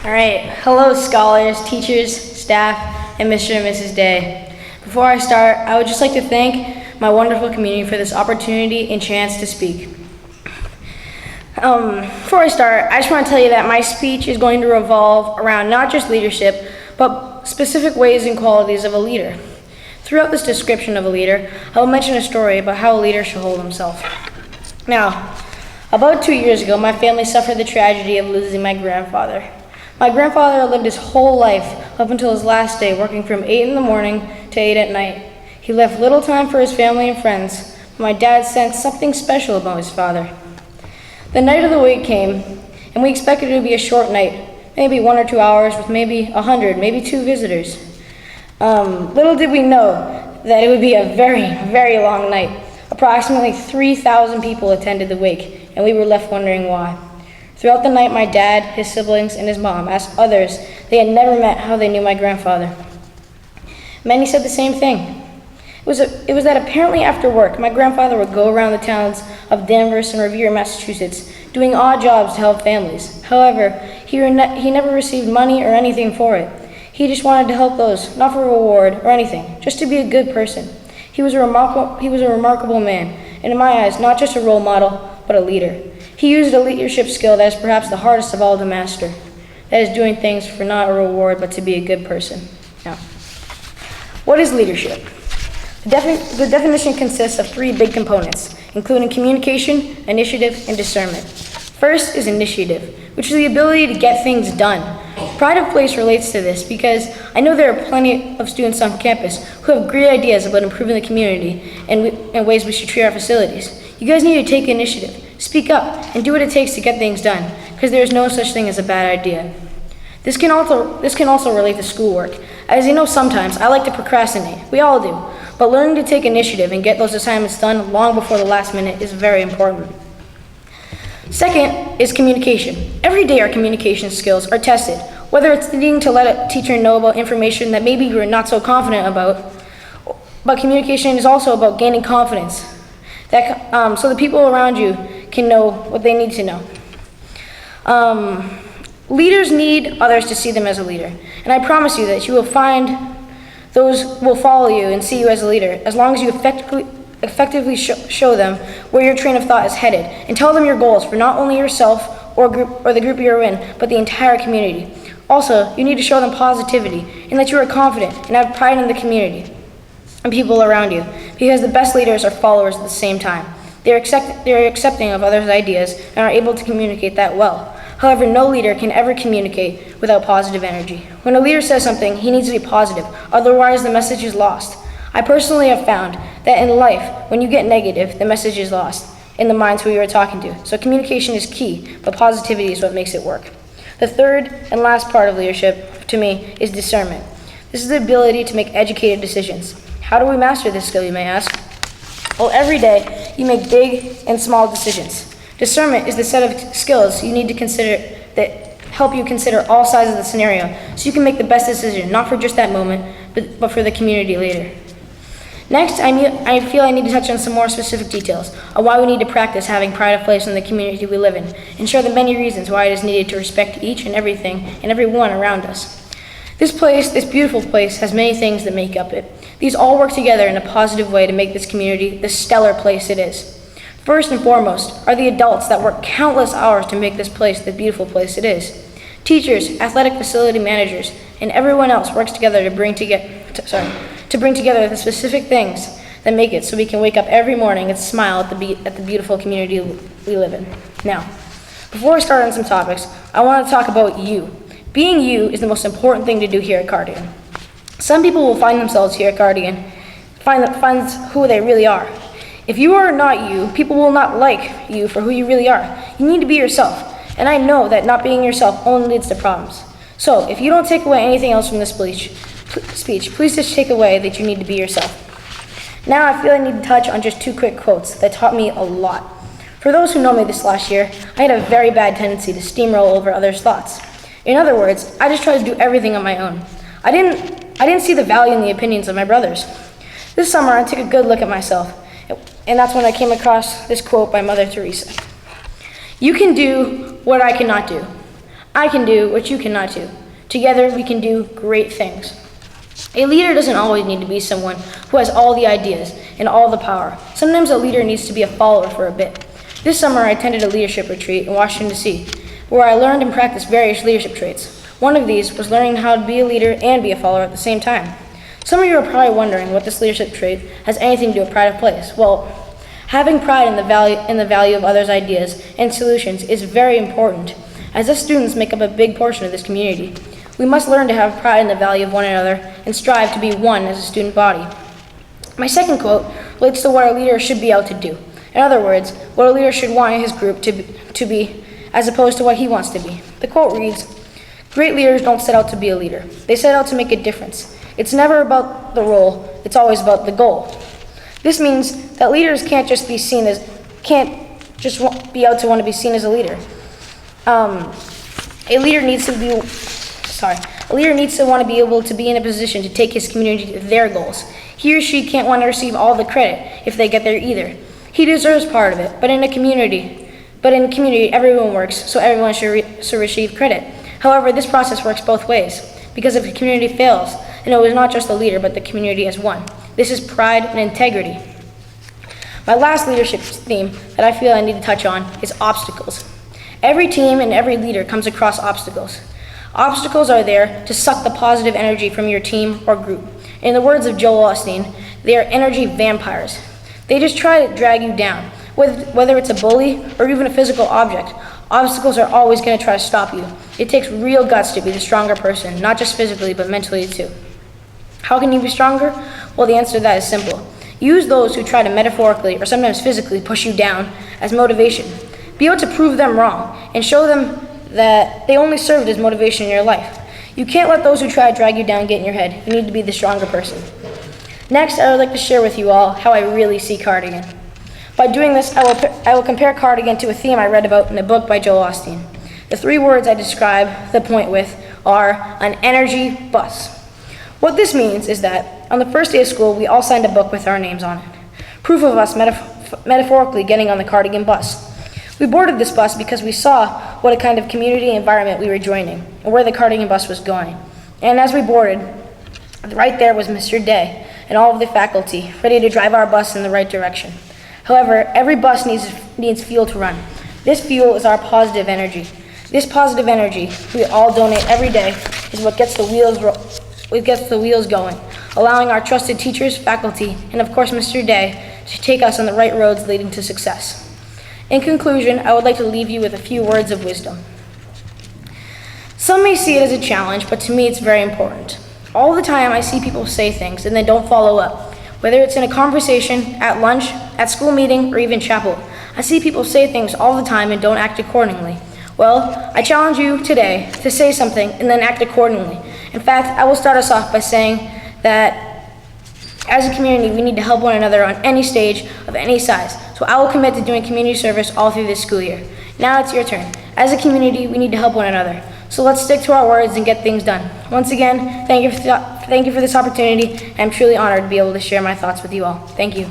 All right, hello scholars, teachers, staff, and Mr. and Mrs. Day. Before I start, I would just like to thank my wonderful community for this opportunity and chance to speak. Before I start, I just want to tell you that my speech is going to revolve around not just leadership, but specific ways and qualities of a leader. Throughout this description of a leader, I will mention a story about how a leader should hold himself. Now, about 2 years ago, my family suffered the tragedy of losing my grandfather. My grandfather lived his whole life up until his last day, working from 8 in the morning to 8 at night. He left little time for his family and friends, but my dad sensed something special about his father. The night of the wake came, and we expected it to be a short night, maybe 1 or 2 hours with maybe 100, maybe 2 visitors. Little did we know that it would be a very, very long night. Approximately 3,000 people attended the wake, and we were left wondering why. Throughout the night, my dad, his siblings, and his mom asked others they had never met how they knew my grandfather. Many said the same thing. It was that apparently after work, my grandfather would go around the towns of Danvers and Revere, Massachusetts, doing odd jobs to help families. However, he never received money or anything for it. He just wanted to help those, not for a reward or anything, just to be a good person. He was a remarkable man, and in my eyes, not just a role model, but a leader. He used a leadership skill that is perhaps the hardest of all to master. That is doing things for not a reward, but to be a good person. Now, what is leadership? The definition consists of 3 big components, including communication, initiative, and discernment. First is initiative, which is the ability to get things done. Pride of place relates to this because I know there are plenty of students on campus who have great ideas about improving the community and ways we should treat our facilities. You guys need to take initiative, speak up, and do what it takes to get things done, because there is no such thing as a bad idea. This can also relate to schoolwork. As you know, sometimes I like to procrastinate. We all do. But learning to take initiative and get those assignments done long before the last minute is very important. Second is communication. Every day our communication skills are tested, whether it's needing to let a teacher know about information that maybe you're not so confident about, but communication is also about gaining confidence, so the people around you can know what they need to know. Leaders need others to see them as a leader, and I promise you that you will find those will follow you and see you as a leader, as long as you effectively show them where your train of thought is headed, and tell them your goals for not only yourself or the group you're in, but the entire community. Also, you need to show them positivity and that you are confident and have pride in the community and people around you, because the best leaders are followers at the same time. They're accepting of others' ideas and are able to communicate that well. However, no leader can ever communicate without positive energy. When a leader says something, he needs to be positive, otherwise the message is lost. I personally have found that in life, when you get negative, the message is lost in the minds who you are talking to. So communication is key, but positivity is what makes it work. The third and last part of leadership, to me, is discernment. This is the ability to make educated decisions. How do we master this skill, you may ask? Well, every day, you make big and small decisions. Discernment is the set of skills you need to consider that help you consider all sides of the scenario, so you can make the best decision, not for just that moment, but for the community later. Next, I feel I need to touch on some more specific details on why we need to practice having pride of place in the community we live in, and share the many reasons why it is needed to respect each and everything and everyone around us. This beautiful place, has many things that make up it. These all work together in a positive way to make this community the stellar place it is. First and foremost are the adults that work countless hours to make this place the beautiful place it is. Teachers, athletic facility managers, and everyone else works together to bring together the specific things that make it so we can wake up every morning and smile at the beautiful community we live in. Now, before I start on some topics, I want to talk about you. Being you is the most important thing to do here at Cardigan. Some people will find themselves here at Cardigan, find who they really are. If you are not you, people will not like you for who you really are. You need to be yourself, and I know that not being yourself only leads to problems. So, if you don't take away anything else from this speech, please just take away that you need to be yourself. Now I feel I need to touch on just 2 quick quotes that taught me a lot. For those who know me this last year, I had a very bad tendency to steamroll over others' thoughts. In other words, I just tried to do everything on my own. I didn't see the value in the opinions of my brothers. This summer, I took a good look at myself, and that's when I came across this quote by Mother Teresa. You can do what I cannot do. I can do what you cannot do. Together, we can do great things. A leader doesn't always need to be someone who has all the ideas and all the power. Sometimes a leader needs to be a follower for a bit. This summer, I attended a leadership retreat in Washington, D.C., where I learned and practiced various leadership traits. One of these was learning how to be a leader and be a follower at the same time. Some of you are probably wondering what this leadership trait has anything to do with pride of place. Well, having pride in the value of others' ideas and solutions is very important, as us students make up a big portion of this community. We must learn to have pride in the value of one another and strive to be one as a student body. My second quote relates to what a leader should be out to do. In other words, what a leader should want his group to be, as opposed to what he wants to be. The quote reads, "Great leaders don't set out to be a leader. They set out to make a difference. It's never about the role, it's always about the goal." This means that leaders can't just be out to want to be seen as a leader. A leader needs to want to be able to be in a position to take his community to their goals. He or she can't want to receive all the credit if they get there either. He deserves part of it, but in a community, everyone works, so everyone should receive credit. However, this process works both ways, because if a community fails, then it was not just the leader, but the community as one. This is pride and integrity. My last leadership theme that I feel I need to touch on is obstacles. Every team and every leader comes across obstacles. Obstacles are there to suck the positive energy from your team or group. In the words of Joel Osteen, they are energy vampires. They just try to drag you down. Whether it's a bully or even a physical object, obstacles are always going to try to stop you. It takes real guts to be the stronger person, not just physically, but mentally too. How can you be stronger? Well, the answer to that is simple. Use those who try to metaphorically or sometimes physically push you down as motivation. Be able to prove them wrong and show them that they only served as motivation in your life. You can't let those who try to drag you down get in your head. You need to be the stronger person. Next, I would like to share with you all how I really see Cardigan. By doing this, I will compare Cardigan to a theme I read about in a book by Joel Osteen. The 3 words I describe the point with are an energy bus. What this means is that on the first day of school, we all signed a book with our names on it. Proof of us metaphorically getting on the Cardigan bus. We boarded this bus because we saw what a kind of community environment we were joining and where the Cardigan bus was going. And as we boarded, right there was Mr. Day and all of the faculty ready to drive our bus in the right direction. However, every bus needs fuel to run. This fuel is our positive energy. This positive energy we all donate every day is what gets the wheels going, allowing our trusted teachers, faculty, and of course Mr. Day to take us on the right roads leading to success. In conclusion, I would like to leave you with a few words of wisdom. Some may see it as a challenge, but to me it's very important. All the time I see people say things and then don't follow up. Whether it's in a conversation, at lunch, at school meeting, or even chapel, I see people say things all the time and don't act accordingly. Well, I challenge you today to say something and then act accordingly. In fact, I will start us off by saying that as a community, we need to help one another on any stage of any size. So I will commit to doing community service all through this school year. Now it's your turn. As a community, we need to help one another. So let's stick to our words and get things done. Once again, thank you for this opportunity. I'm truly honored to be able to share my thoughts with you all. Thank you.